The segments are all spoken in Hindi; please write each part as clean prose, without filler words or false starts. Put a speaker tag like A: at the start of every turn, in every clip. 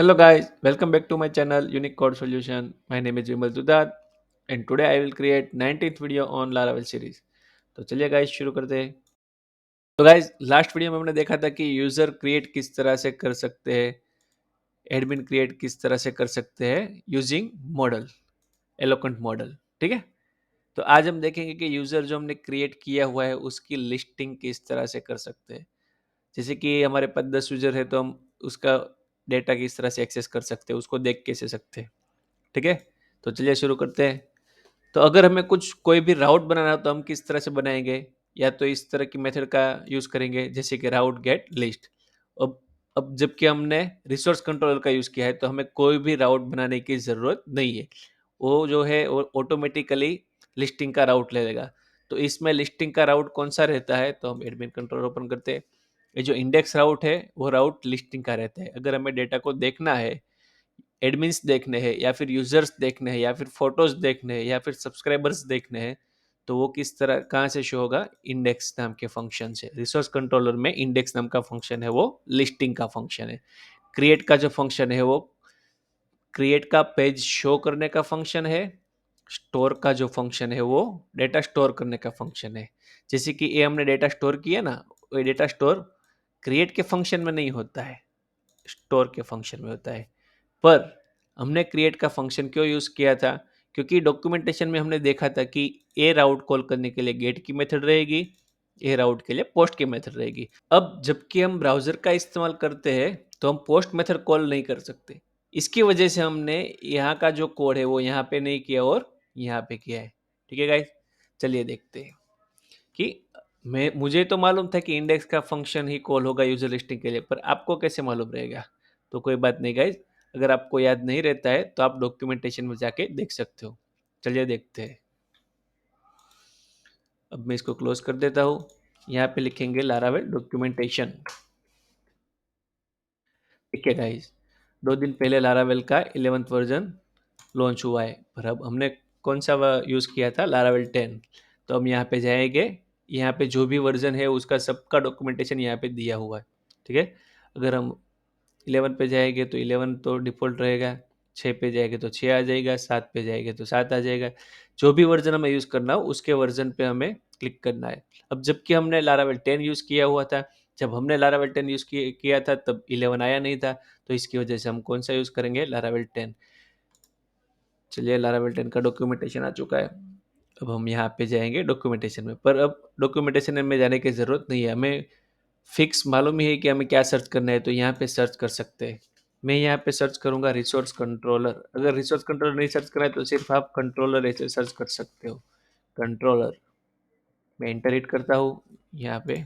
A: Hello guys, welcome back to my channel Unique Code Solution. My name is Vimal Dudad and today I will create 19th video on Laravel series. तो चलिए गाइस शुरू करते हैं। तो गाइस लास्ट वीडियो में हमने देखा था कि यूजर क्रिएट किस तरह से कर सकते हैं, एडमिन क्रिएट किस तरह से कर सकते हैं यूजिंग मॉडल, एलोकेंट मॉडल। ठीक है, तो आज हम देखेंगे कि यूजर जो हमने क्रिएट किया हुआ है उसकी लिस्टिंग किस तरह से कर सकते हैं। जैसे कि हमारे पास 10 यूजर है तो हम उसका डेटा किस तरह से एक्सेस कर सकते हैं, उसको देख कैसे सकते हैं। ठीक है, तो चलिए शुरू करते हैं। तो अगर हमें कुछ कोई भी राउट बनाना हो तो हम किस तरह से बनाएंगे, या तो इस तरह की मेथड का यूज करेंगे जैसे कि राउट गेट लिस्ट। अब अब जबकि हमने रिसोर्स कंट्रोलर का यूज किया है तो हमें कोई भी राउट बनाने की जरूरत नहीं है, वो जो है वो ऑटोमेटिकली लिस्टिंग का राउट ले लेगा। तो इसमें लिस्टिंग का राउट कौन सा रहता है, तो हम एडमिन कंट्रोलर ओपन करते हैं। ये जो इंडेक्स राउट है वो राउट लिस्टिंग का रहता है। अगर हमें डेटा को देखना है, एडमिन्स देखने हैं या फिर यूजर्स देखने हैं या फिर फोटोज देखने हैं या फिर सब्सक्राइबर्स देखने हैं, तो वो किस तरह कहाँ से शो होगा, इंडेक्स नाम के फंक्शन से। रिसोर्स कंट्रोलर में इंडेक्स नाम का फंक्शन है वो लिस्टिंग का फंक्शन है। क्रिएट का जो फंक्शन है वो क्रिएट का पेज शो करने का फंक्शन है। स्टोर का जो फंक्शन है वो डेटा स्टोर करने का फंक्शन है। जैसे कि ये हमने डेटा स्टोर किया ना, वो डेटा स्टोर क्रिएट के फंक्शन में नहीं होता है, स्टोर के फंक्शन में होता है। पर हमने क्रिएट का फंक्शन क्यों यूज किया था, क्योंकि डॉक्यूमेंटेशन में हमने देखा था कि ए राउट कॉल करने के लिए गेट की मेथड रहेगी, ए राउट के लिए पोस्ट की मेथड रहेगी। अब जबकि हम ब्राउजर का इस्तेमाल करते हैं तो हम पोस्ट मेथड कॉल नहीं कर सकते। इसकी वजह से हमने यहाँ का जो कोड है वो यहाँ पे नहीं किया और यहाँ पे किया है। ठीक है गाइस, चलिए देखते हैं कि मैं मुझे तो मालूम था कि इंडेक्स का फंक्शन ही कॉल होगा यूजर लिस्टिंग के लिए, पर आपको कैसे मालूम रहेगा। तो कोई बात नहीं गाइज, अगर आपको याद नहीं रहता है तो आप डॉक्यूमेंटेशन में जाके देख सकते हो। चलिए देखते हैं। अब मैं इसको क्लोज कर देता हूँ। यहाँ पे लिखेंगे लारावेल डॉक्यूमेंटेशन। ठीक है गाइज, 2 दिन पहले लारावेल का 11th वर्जन लॉन्च हुआ है, पर अब हमने कौन सा यूज़ किया था, लारावेल 10। तो हम यहाँ पे जाएंगे, यहाँ पे जो भी वर्जन है उसका सबका डॉक्यूमेंटेशन यहाँ पे दिया हुआ है। ठीक है, अगर हम 11 पे जाएंगे तो 11 तो डिफ़ॉल्ट रहेगा, 6 पे जाएंगे तो 6 आ जाएगा, 7 पे जाएंगे तो 7 आ जाएगा। जो भी वर्जन हमें यूज़ करना हो उसके वर्जन पे हमें क्लिक करना है। अब जबकि हमने लारावेल 10 यूज़ किया हुआ था, जब हमने लारावेल 10 यूज़ किया था तब 11 आया नहीं था, तो इसकी वजह से हम कौन सा यूज़ करेंगे, लारावेल 10। चलिए लारावेल 10 का डॉक्यूमेंटेशन आ चुका है। अब हम यहाँ पे जाएंगे डॉक्यूमेंटेशन में, पर अब डॉक्यूमेंटेशन में जाने की ज़रूरत नहीं है, हमें फिक्स मालूम ही है कि हमें क्या सर्च करना है, तो यहाँ पे सर्च कर सकते हैं। मैं यहाँ पे सर्च करूँगा रिसोर्स कंट्रोलर। अगर रिसोर्स कंट्रोलर नहीं सर्च करना है तो सिर्फ आप कंट्रोलर ऐसे सर्च कर सकते हो, कंट्रोलर। मैं इंटर हिट करता हूँ यहाँ पे,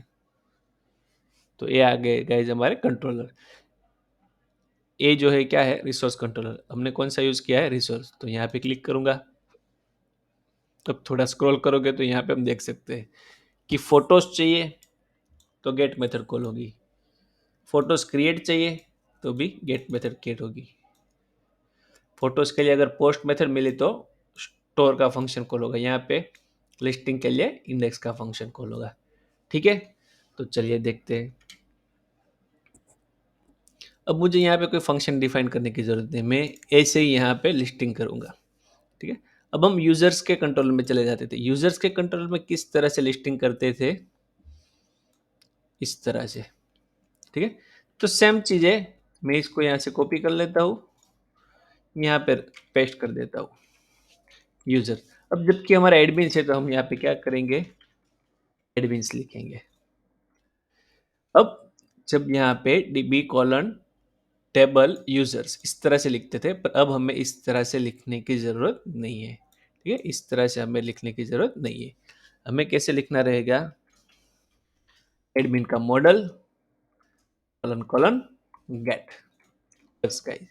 A: तो ये आ गए गाइज हमारे कंट्रोलर। ये जो है क्या है, रिसोर्स कंट्रोलर। हमने कौन सा यूज़ किया है, रिसोर्स। तो यहाँ पे क्लिक करूँगा। अब थोड़ा स्क्रॉल करोगे तो यहाँ पे हम देख सकते हैं कि फोटोज चाहिए तो गेट मेथड कॉल होगी, फोटोज क्रिएट चाहिए तो भी गेट मेथड क्रिएट होगी। फोटोज के लिए अगर पोस्ट मेथड मिली तो स्टोर का फंक्शन कॉल होगा। यहाँ पे लिस्टिंग के लिए इंडेक्स का फंक्शन कॉल होगा। ठीक है, तो चलिए देखते हैं। अब मुझे यहाँ पे कोई फंक्शन डिफाइन करने की जरूरत नहीं, मैं ऐसे ही यहाँ पे लिस्टिंग करूँगा। ठीक है, अब हम यूजर्स के कंट्रोल में चले जाते थे। यूजर्स के कंट्रोल में किस तरह से लिस्टिंग करते थे, इस तरह से। ठीक है, तो सेम चीज़ है, मैं इसको यहाँ से कॉपी कर लेता हूँ, यहाँ पर पेस्ट कर देता हूँ यूजर। अब जबकि हमारा एडमिन्स है तो हम यहाँ पे क्या करेंगे, एडमिन्स लिखेंगे। अब जब यहाँ पे डीबी कॉलन टेबल यूजर्स इस तरह से लिखते थे, पर अब हमें इस तरह से लिखने की ज़रूरत नहीं है। ठीक है, इस तरह से हमें लिखने की ज़रूरत नहीं है। हमें कैसे लिखना रहेगा, एडमिन का मॉडल कॉलन कॉलन गेट। बस गाइस,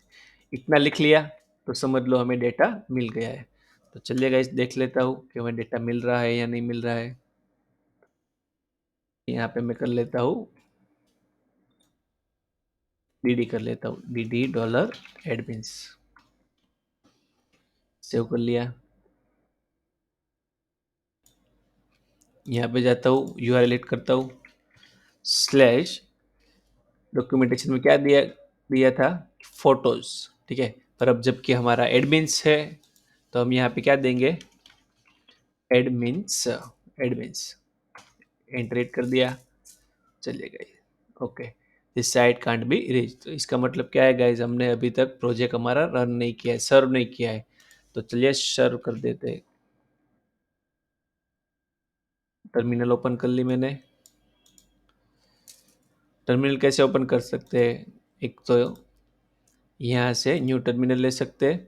A: इतना लिख लिया तो समझ लो हमें डेटा मिल गया है। तो चलिए गाइस देख लेता हूँ कि हमें डेटा मिल रहा है या नहीं मिल रहा है। यहाँ पे मैं कर लेता हूँ dd, कर लेता हूँ dd डॉलर एडमिन्स। सेव कर लिया। यहाँ पे जाता हूँ, यूआरएल एड करता हूँ, स्लैश डॉक्यूमेंटेशन में क्या दिया दिया था फोटोज, ठीक है। पर अब जबकि हमारा एडमिन्स है तो हम यहाँ पे क्या देंगे, एडमिन्स, एडमिन्स एंटर कर दिया, चलिए guys okay, this site can't be reach. तो इसका मतलब क्या है गाइस, हमने अभी तक प्रोजेक्ट हमारा रन नहीं किया है, सर्व नहीं किया है। तो चलिए सर्व कर देते हैं। टर्मिनल ओपन कर ली मैंने। टर्मिनल कैसे ओपन कर सकते हैं, एक तो यहाँ से न्यू टर्मिनल ले सकते हैं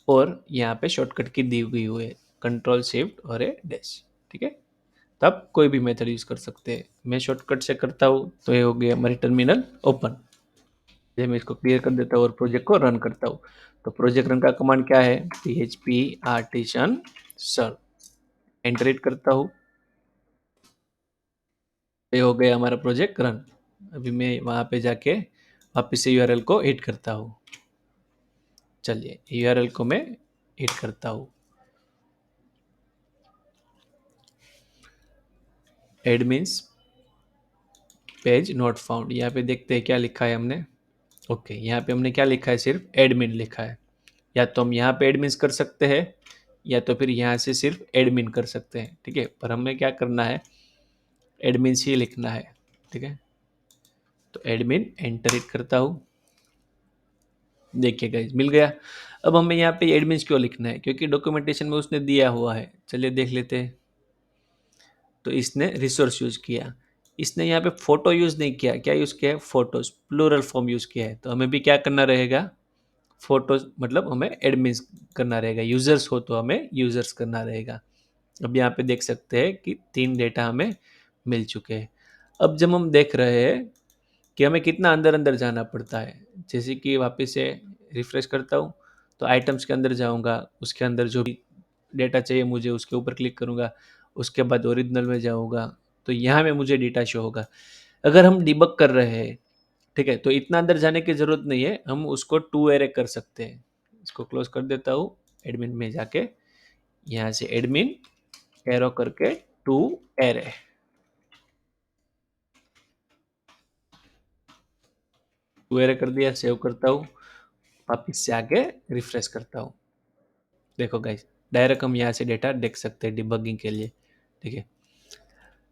A: और यहाँ पे शॉर्टकट की दी हुई हुई है कंट्रोल शिफ्ट और ए डैश, ठीक है। तब कोई भी मेथड यूज कर सकते हैं। मैं शॉर्टकट से करता हूँ तो ये हो गया हमारी टर्मिनल ओपन। ये मैं इसको क्लियर कर देता हूँ और प्रोजेक्ट को रन करता हूँ। तो प्रोजेक्ट रन का कमांड क्या है, php artisan serve, एंटर करता हूँ। ये हो गया हमारा प्रोजेक्ट रन। अभी मैं वहाँ पे जाके वापस से यूआरएल को हिट करता हूँ। चलिए यूआरएल को मैं हिट करता हूँ, एडमिन्स पेज नॉट फाउंड। यहाँ पे देखते हैं क्या लिखा है हमने। ओके, यहाँ पे हमने क्या लिखा है, सिर्फ एडमिन लिखा है। या तो हम यहाँ पे एडमिन्स कर सकते हैं या तो फिर यहाँ से सिर्फ एडमिन कर सकते हैं, ठीक है। पर हमें क्या करना है, एडमिन्स ही लिखना है, ठीक है। तो एडमिन एंटर करता हूँ, देखिए गाइस मिल गया। अब हमें यहाँ पे एडमिन्स क्यों लिखना है, क्योंकि डॉक्यूमेंटेशन में उसने दिया हुआ है। चलिए देख लेते हैं। तो इसने रिसोर्स यूज किया, इसने यहाँ पे फोटो यूज नहीं किया। क्या यूज किया है, फोटोज, प्लूरल फॉर्म यूज किया है। तो हमें भी क्या करना रहेगा, फोटोज मतलब हमें एडमिन्स करना रहेगा। यूजर्स हो तो हमें यूजर्स करना रहेगा। अब यहाँ पे देख सकते हैं कि 3 डेटा हमें मिल चुके हैं। अब जब हम देख रहे हैं कि हमें कितना अंदर अंदर जाना पड़ता है, जैसे कि वापस से रिफ्रेश करता हूँ तो आइटम्स के अंदर जाऊँगा, उसके अंदर जो भी डेटा चाहिए मुझे उसके ऊपर क्लिक करूँगा, उसके बाद ओरिजिनल में जाऊँगा तो यहाँ में मुझे डेटा शो होगा। अगर हम डिबग कर रहे हैं, ठीक है, तो इतना अंदर जाने की ज़रूरत नहीं है, हम उसको टू एरे कर सकते हैं। इसको क्लोज कर देता हूँ, एडमिन में जाके यहाँ से एडमिन एरो करके टू एरे, टू एरे कर दिया, सेव करता हूँ, वापिस से आके रिफ्रेश करता हूँ। देखो गाइस डायरेक्ट हम यहाँ से डेटा देख सकते हैं डिबगिंग के लिए, ठीक है।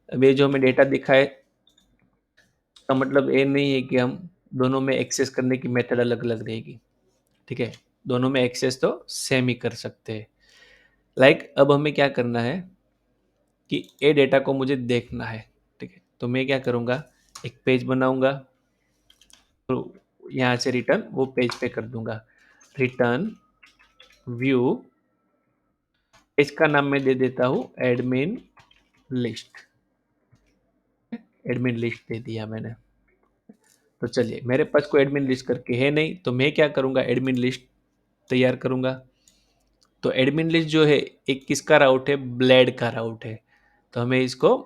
A: अब ये जो हमें डेटा दिखा है, इसका मतलब ये नहीं है कि हम दोनों में एक्सेस करने की मेथड अलग अलग रहेगी, ठीक है। दोनों में एक्सेस तो सेम ही कर सकते हैं। लाइक अब हमें क्या करना है कि ये डेटा को मुझे देखना है, ठीक है। तो मैं क्या करूँगा, एक पेज बनाऊँगा, तो यहाँ से रिटर्न वो पेज पे कर दूंगा, रिटर्न व्यू। इसका नाम मैं दे देता हूँ एडमिन लिस्ट, एडमिन लिस्ट दे दिया मैंने। तो चलिए मेरे पास कोई एडमिन लिस्ट करके है नहीं, तो मैं क्या करूँगा, एडमिन लिस्ट तैयार करूँगा। तो एडमिन लिस्ट जो है एक किसका राउट है, ब्लेड का राउट है। तो हमें इसको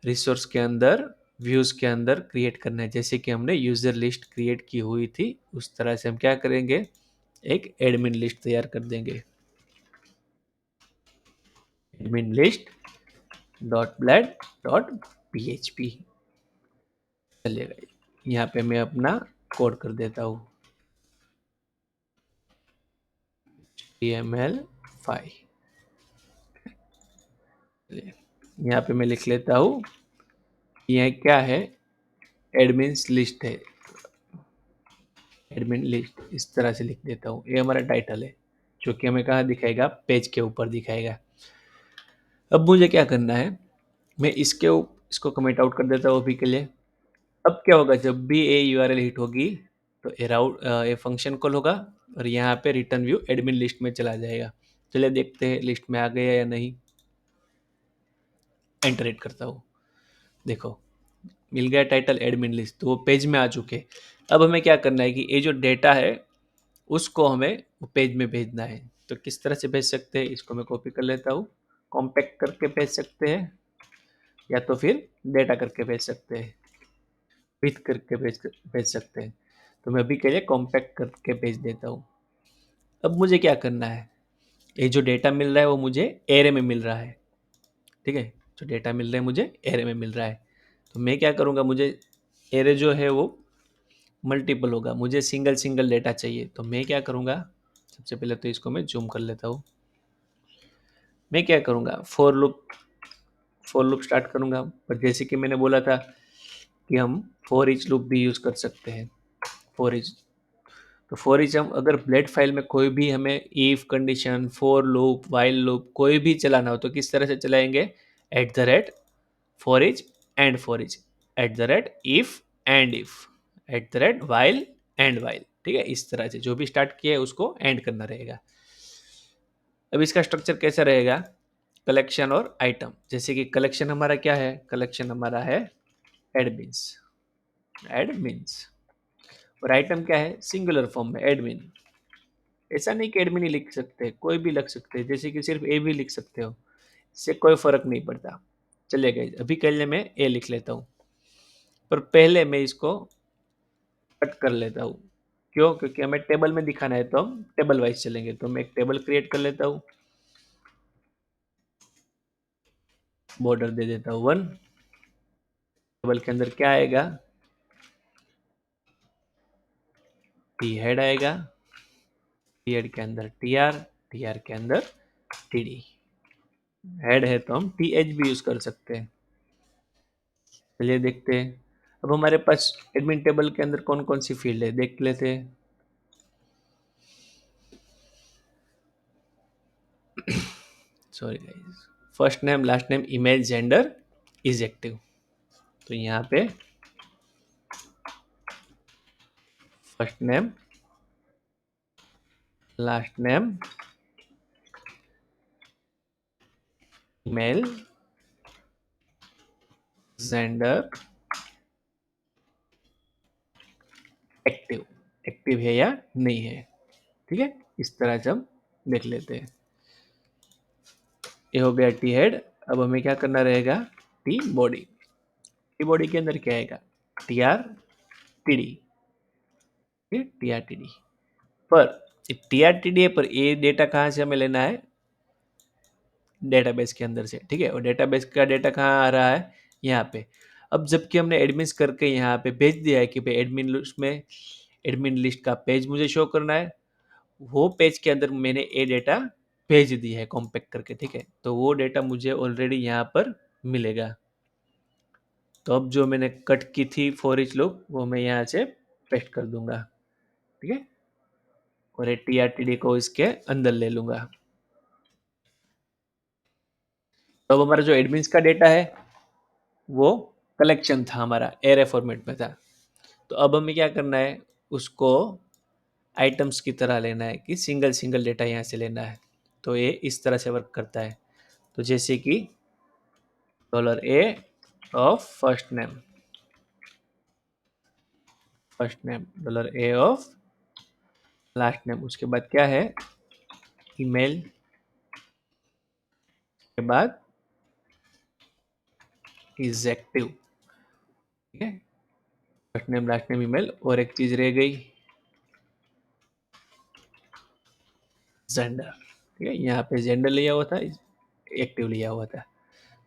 A: रिसोर्स के अंदर, व्यूज के अंदर क्रिएट करना है, जैसे कि हमने यूजर लिस्ट क्रिएट की हुई थी उस तरह से हम क्या करेंगे, एक एडमिन लिस्ट तैयार कर देंगे। Admin list dot blade dot php। चलिएगा यहाँ पे मैं अपना कोड कर देता हूँ, HTML5। यहाँ पे मैं लिख लेता हूँ, यह क्या है, एडमिन्स लिस्ट है, एडमिन लिस्ट इस तरह से लिख देता हूँ। ये हमारा टाइटल है जो कि हमें कहाँ दिखाएगा, पेज के ऊपर दिखाएगा। अब मुझे क्या करना है, मैं इसको कमेंट आउट कर देता हूँ अभी के लिए। अब क्या होगा, जब भी ये यूआरएल हिट होगी तो ये फंक्शन कॉल होगा और यहाँ पे रिटर्न व्यू एडमिन लिस्ट में चला जाएगा। चलिए देखते हैं लिस्ट में आ गया या नहीं। एंटर हिट करता हूँ, देखो मिल गया टाइटल एडमिन लिस्ट, तो वो पेज में आ चुके। अब हमें क्या करना है कि ये जो डेटा है उसको हमें पेज में भेजना है। तो किस तरह से भेज सकते हैं, इसको मैं कॉपी कर लेता हूँ, कॉम्पैक्ट करके भेज सकते हैं या तो फिर डेटा करके भेज सकते हैं, विथ करके भेज सकते हैं। तो मैं अभी के लिए कॉम्पैक्ट करके भेज देता हूँ। अब मुझे क्या करना है, ये जो डेटा मिल रहा है वो मुझे एरे में मिल रहा है, ठीक है। जो डेटा मिल रहा है मुझे एरे में मिल रहा है। तो मैं क्या करूँगा, मुझे एरे जो है वो मल्टीपल होगा, मुझे सिंगल सिंगल डेटा चाहिए, तो मैं क्या करूँगा, सबसे पहले तो इसको मैं जूम कर लेता हूँ। मैं क्या करूँगा, फोर लूप स्टार्ट करूँगा, पर जैसे कि मैंने बोला था कि हम फॉर ईच लूप भी यूज़ कर सकते हैं। फॉर ईच, तो फॉर ईच हम अगर ब्लेड फाइल में कोई भी हमें if condition, for loop, while loop कोई भी चलाना हो तो किस तरह से चलाएंगे, at the rate for each and for each, at the rate if and if, at the rate while and while. ठीक है, इस तरह से जो भी स्टार्ट किया है उसको एंड करना रहेगा। अब इसका स्ट्रक्चर कैसा रहेगा, कलेक्शन और आइटम। जैसे कि कलेक्शन हमारा क्या है, कलेक्शन हमारा है एडमिन्स, एडमिन्स, और आइटम क्या है, सिंगुलर फॉर्म में एडमिन। ऐसा नहीं कि एडमिन ही लिख सकते, कोई भी लिख सकते हैं, जैसे कि सिर्फ ए भी लिख सकते हो, इससे कोई फर्क नहीं पड़ता। चलिए गाइस, अभी के लिए मैं ए लिख लेता हूँ, पर पहले मैं इसको कट कर लेता हूँ। क्यों, क्योंकि हमें टेबल में दिखाना है तो हम टेबल वाइज चलेंगे। तो मैं एक टेबल क्रिएट कर लेता हूँ, बॉर्डर दे देता हूँ 1। टेबल के अंदर क्या आएगा, टी हेड आएगा, टी हेड के अंदर टी आर, टी आर के अंदर टी डी। हेड है तो हम टी एच भी यूज कर सकते हैं। चलिए देखते हैं। अब हमारे पास एडमिन टेबल के अंदर कौन कौन सी फील्ड है देख लेते हैं। Sorry guys, first name, last name, email, gender is active. तो यहाँ पे first name, last name, email, gender, active, active है या नहीं है। ठीक है, इस तरह से हम देख लेते हैं। ये हो गया टी हेड। अब हमें क्या करना रहेगा, टी बॉडी। टी बॉडी के अंदर क्या आएगा, T R T D, T R T D. पर टी आर टी डी है, पर ये डेटा कहाँ से हमें लेना है, डेटाबेस के अंदर से। ठीक है, और डेटाबेस का डेटा कहाँ आ रहा है, यहाँ पे। अब जबकि हमने एडमिन्स करके यहाँ पे भेज दिया है कि भाई एडमिन लिस्ट में, एडमिन लिस्ट का पेज मुझे शो करना है, वो पेज के अंदर मैंने ये डेटा भेज दी है कॉम्पैक्ट करके। ठीक है, तो वो डेटा मुझे ऑलरेडी यहाँ पर मिलेगा। तो अब जो मैंने कट की थी फॉर ईच लूप, वो मैं यहाँ से पेस्ट कर दूंगा। ठीक है, और ये टी आर टी डी को इसके अंदर ले लूंगा। तो अब हमारा जो एडमिन्स का डेटा है वो कलेक्शन था, हमारा एरे फॉर्मेट में था। तो अब हमें क्या करना है, उसको आइटम्स की तरह लेना है कि सिंगल सिंगल डेटा यहाँ से लेना है। तो ये इस तरह से वर्क करता है। तो जैसे कि $A of first name, first name, $A of last name, उसके बाद क्या है, ईमेल के बाद इज एक्टिव। ठीक है, first name, last name, email, और एक चीज रह गई, जेंडर। ठीक है, यहाँ पे जेंडर लिया हुआ था, एक्टिव लिया हुआ था।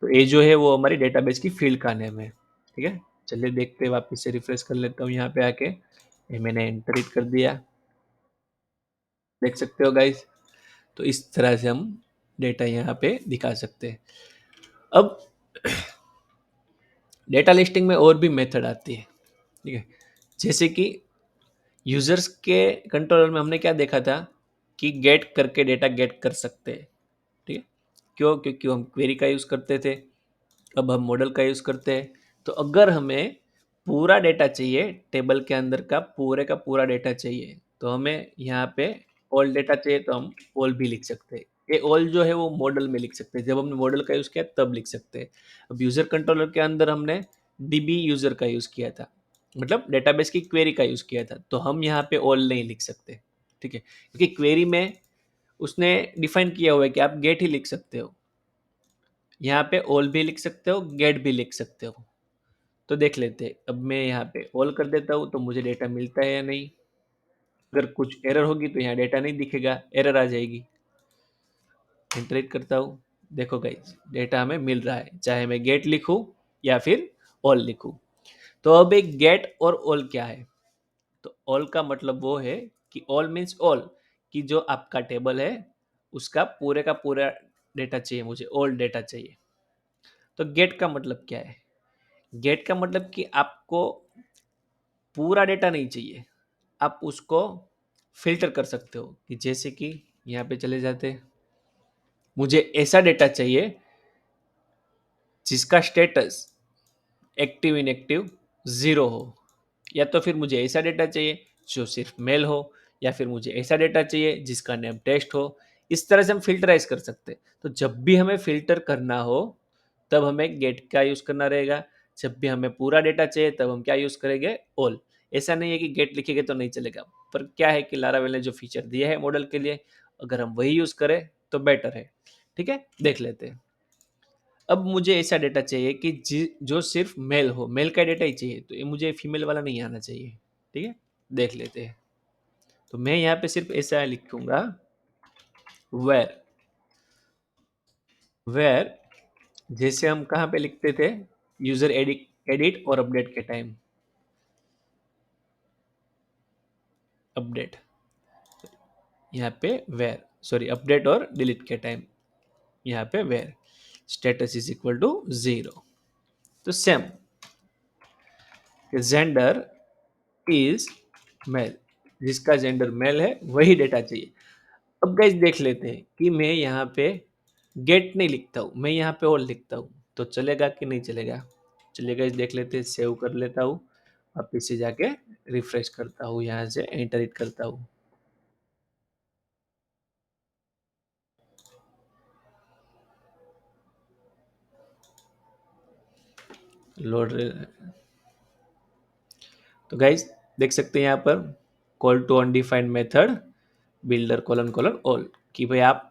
A: तो ये जो है वो हमारी डेटाबेस की फील्ड का नेम है। ठीक है, चलिए देखते हैं, वापस से रिफ्रेश कर लेता हूँ यहाँ पे आके। ये मैंने एंटर कर दिया, देख सकते हो गाइस। तो इस तरह से हम डेटा यहाँ पे दिखा सकते हैं। अब डेटा लिस्टिंग में और भी मेथड आती है। ठीक है, जैसे कि यूजर्स के कंट्रोलर में हमने क्या देखा था कि गेट करके डेटा गेट कर सकते हैं। ठीक है, क्यों, क्योंकि हम क्वेरी का यूज़ करते थे, अब हम मॉडल का यूज़ करते हैं। तो अगर हमें पूरा डेटा चाहिए, टेबल के अंदर का पूरा डेटा चाहिए, तो हमें यहाँ पे ऑल डेटा चाहिए, तो हम ऑल भी लिख सकते हैं। ये ऑल जो है वो मॉडल में लिख सकते हैं, जब हमने मॉडल का यूज़ किया तब लिख सकते हैं। अब यूज़र कंट्रोलर के अंदर हमने डीबी यूज़र का यूज़ किया था, मतलब डेटाबेस की क्वेरी का यूज़ किया था, तो हम यहाँ पे ऑल नहीं लिख सकते। ठीक है, क्योंकि क्वेरी में उसने डिफाइन किया हुआ है कि आप गेट ही लिख सकते हो। यहाँ पे ऑल भी लिख सकते हो, गेट भी लिख सकते हो। तो देख लेते हैं। अब मैं यहाँ पे ऑल कर देता हूँ तो मुझे डेटा मिलता है या नहीं। अगर कुछ एरर होगी तो यहाँ डेटा नहीं दिखेगा, एरर आ जाएगी। इंटरेक्ट करता हूँ, देखो गाइज डेटा हमें मिल रहा है, चाहे मैं गेट लिखूँ या फिर ऑल लिखूँ। तो अब एक गेट और ऑल क्या है, तो ऑल का मतलब वो है कि ऑल मीन्स ऑल, कि जो आपका टेबल है उसका पूरे का पूरा डेटा चाहिए, मुझे ऑल डेटा चाहिए। तो गेट का मतलब क्या है? गेट का मतलब कि आपको पूरा डेटा नहीं चाहिए, आप उसको फिल्टर कर सकते हो। कि जैसे कि यहाँ पे चले जाते, मुझे ऐसा डेटा चाहिए जिसका स्टेटस एक्टिव इनएक्टिव ज़ीरो हो, या तो फिर मुझे ऐसा डेटा चाहिए जो सिर्फ मेल हो, या फिर मुझे ऐसा डेटा चाहिए जिसका नेम टेस्ट हो। इस तरह से हम फिल्टराइज कर सकते हैं। तो जब भी हमें फिल्टर करना हो तब हमें गेट का यूज़ करना रहेगा। जब भी हमें पूरा डेटा चाहिए तब हम क्या यूज़ करेंगे? ऑल। ऐसा नहीं है कि गेट लिखेंगे तो नहीं चलेगा, पर क्या है कि लारावेल ने जो फीचर दिए है मॉडल के लिए, अगर हम वही यूज़ करें तो बेटर है। ठीक है, देख लेते हैं। अब मुझे ऐसा डेटा चाहिए कि जो सिर्फ मेल हो, मेल का डेटा ही चाहिए, तो ये मुझे फीमेल वाला नहीं आना चाहिए। ठीक है, देख लेते हैं। तो मैं यहाँ पे सिर्फ ऐसा लिखूंगा, वेर। वेर जैसे हम कहाँ पे लिखते थे? यूजर एडिट एडिट और अपडेट के टाइम। अपडेट, यहाँ पे वेर, सॉरी अपडेट और डिलीट के टाइम, यहाँ पे where status is equal to 0। तो सेम, जेंडर इज मेल, जिसका जेंडर मेल है वही डेटा चाहिए। अब गाइस देख लेते हैं कि मैं यहाँ पे गेट नहीं लिखता हूँ, मैं यहाँ पे और लिखता हूँ, तो चलेगा कि नहीं चलेगा? चलिए गाइस देख लेते हैं। सेव कर लेता हूँ, वापिस से जाके रिफ्रेश करता हूँ, यहाँ से एंटर हिट करता हूँ। लोड। तो गाइस देख सकते हैं यहाँ पर call to undefined method builder colon colon all, कि भाई आप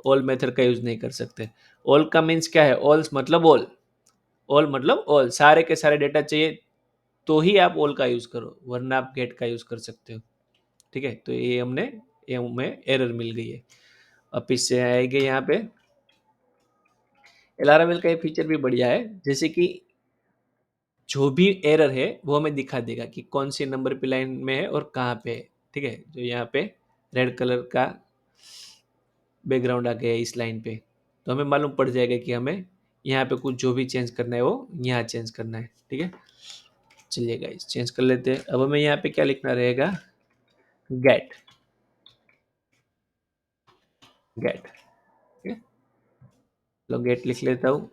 A: ऑल मेथड का यूज नहीं कर सकते। ऑल का मीन्स क्या है? ऑल मतलब ऑल, ऑल मतलब ऑल, सारे के सारे डेटा चाहिए तो ही आप ऑल का यूज करो, वरना आप गेट का यूज कर सकते हो। ठीक है, तो ये हमें एरर मिल गई है। अब इससे आएंगे यहाँ पे, एलारावेल का ये फीचर भी बढ़िया है, जैसे कि जो भी एरर है वो हमें दिखा देगा कि कौन सी नंबर पे लाइन में है और कहाँ पे है। ठीक है, जो यहाँ पे रेड कलर का बैकग्राउंड आ गया है इस लाइन पे, तो हमें मालूम पड़ जाएगा कि हमें यहाँ पे कुछ जो भी चेंज करना है वो यहाँ चेंज करना है। ठीक है, चलिए गाइस चेंज कर लेते हैं। अब हमें यहाँ पे क्या लिखना रहेगा? गेट। गेट, ठीक है, तो गेट लिख लेता हूँ,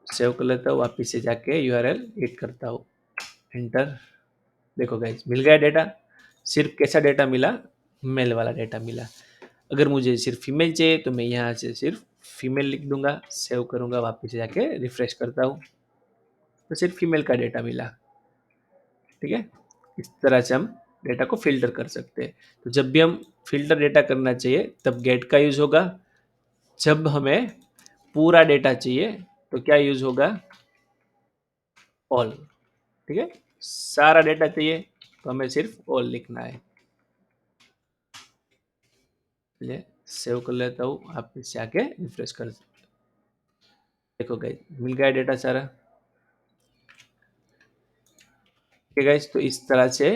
A: सेव कर लेता हूँ, वापिस से जाके यूआरएल एडिट करता हूँ, एंटर। देखो गाइस मिल गया डेटा। सिर्फ कैसा डेटा मिला? मेल वाला डेटा मिला। अगर मुझे सिर्फ फीमेल चाहिए तो मैं यहाँ से सिर्फ फीमेल लिख दूंगा, सेव करूंगा, वापस जाके रिफ्रेश करता हूँ, तो सिर्फ फीमेल का डेटा मिला। ठीक है, इस तरह से हम डेटा को फिल्टर कर सकते हैं। तो जब भी हम फिल्टर डेटा करना चाहिए तब गेट का यूज होगा। जब हमें पूरा डेटा चाहिए तो क्या यूज होगा? ऑल। ठीक है, सारा डेटा चाहिए तो हमें सिर्फ ऑल लिखना है। चलिए सेव कर लेता हूँ, आप इससे आके रिफ्रेश कर, देखो गाइस मिल गया डेटा सारा। ठीक है गाइस, तो इस तरह से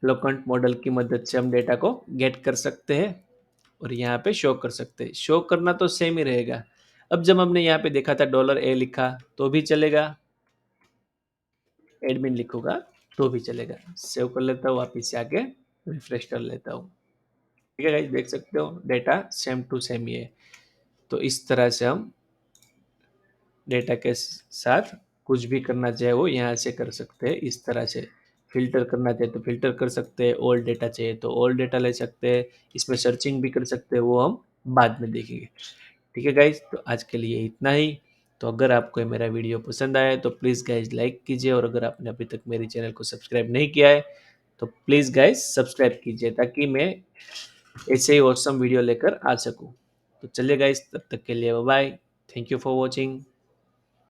A: फ्लोकंट मॉडल की मदद से हम डेटा को गेट कर सकते हैं और यहाँ पे शो कर सकते हैं। शो करना तो सेम ही रहेगा। अब जब हमने यहाँ पे देखा था $A लिखा तो भी चलेगा, एडमिन लिखूंगा तो भी चलेगा। सेव कर लेता हूँ, वापिस से आके रिफ्रेश कर लेता हूँ। ठीक है गाइस, देख सकते हो डेटा सेम टू सेम ही है। तो इस तरह से हम डेटा के साथ कुछ भी करना चाहे वो यहाँ से कर सकते हैं। इस तरह से फिल्टर करना चाहे तो फिल्टर कर सकते हैं, ओल्ड डेटा चाहिए तो ओल्ड डेटा ले सकते हैं, इसमें सर्चिंग भी कर सकते हैं, वो हम बाद में देखेंगे। ठीक है गाइज, तो आज के लिए इतना ही। तो अगर आपको मेरा वीडियो पसंद आया तो प्लीज़ गाइज लाइक कीजिए, और अगर आपने अभी तक मेरे चैनल को सब्सक्राइब नहीं किया है तो प्लीज़ गाइज सब्सक्राइब कीजिए, ताकि मैं ऐसे ही ऑसम वीडियो लेकर आ सकूँ। तो चलिए गाइज, तब तक के लिए bye bye. Thank you for watching.